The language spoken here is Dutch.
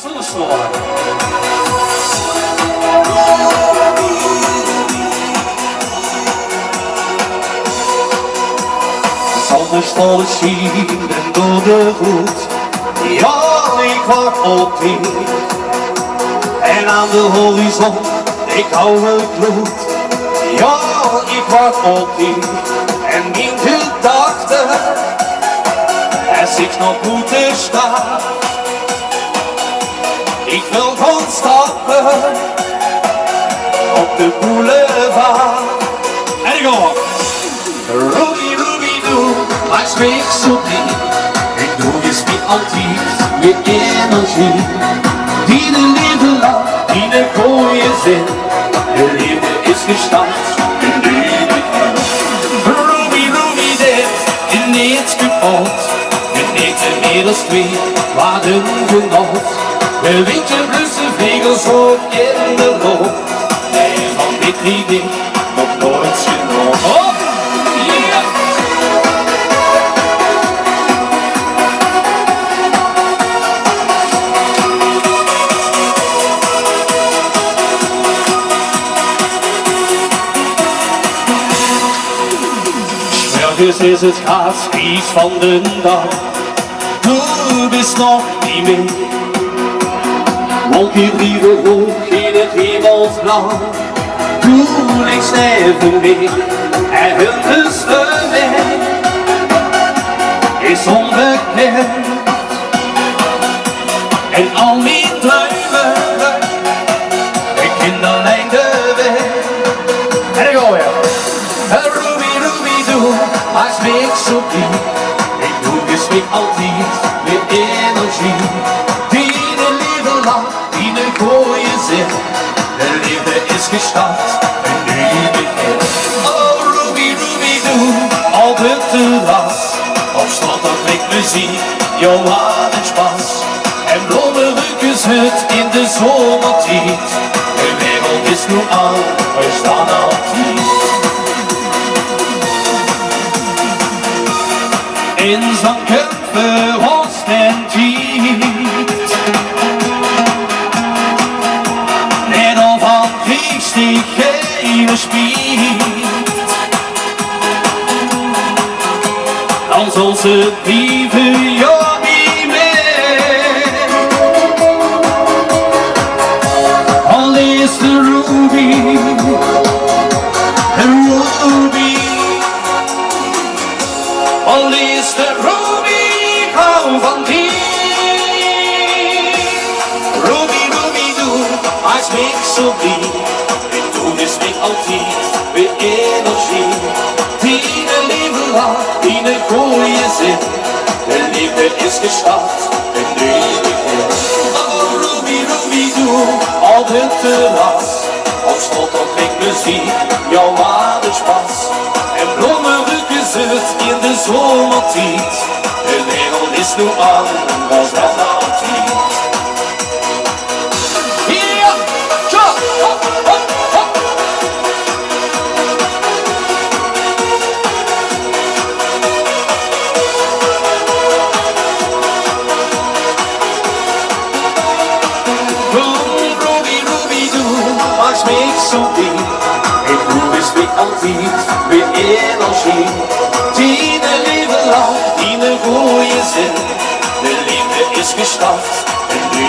Zonnesnoor. Zonnesnoren zien door de hoed. Ja, ik wacht op die. En aan de horizon, ik hou het bloed. Ja, ik wacht op die. En mijn gedachten, als ik nog moeten staan. Ik wil gewoon stappen op de boulevard. En ik hoor. Ruby, Ruby, doe, maar spreek zo niet. Ik doe je niet altijd met energie. Die de liefde lang, die de gooie zin. De liefde is gestart in de eeuwigheid. Ruby, Ruby, dit is niets kapot. En niet de middels twee waarden genot. De windje blust de vlegels hoog in de loop. En van dit idee nog nooit genoeg. Oh, yeah! S'morgens is het gaasvries van de dag. Du bist nog niet mee. Wolkenbrieven hoog in het hemelsblauw. Du legst even weg en de weg is onbekend. En al mijn druiven, ik ken alleen de weg. En ik hoor je. Ruby, Ruby, doe, maar spreek zo diep. Ik doe je spreek altijd met energie. Die de gooie zin, de liefde is gestart en nu begint. Oh Ruby, Ruby, doe altijd te las. Op slot dat klinkt muziek, jouw ademspas. En bloemenruikjes hut in de zomertijd. De wereld is nu aan, we staan altijd. In zo'n Kämpfe, Horst en Tiet. Die gele spiet. Dan zal ze blijven, ja niet meer. Al is de Ruby, al is de Ruby, ik hou van die. Ruby, Ruby, doe, maar smeek zo diep. Is niet altijd weer energie. Die de liefde lang, die de gooie zin. De liefde is gestart en nu begint. Oh Ruby, Ruby, doe altijd te las. Op slot op klinkt muziek, jouw ademspas. En bloemenruikjes zit in de zomertijd. De wereld is nu aan, was dat altijd. Ik doe is weer altijd weer energie. Die de liefde lang, die de gooie zin. De liefde is gestart en nu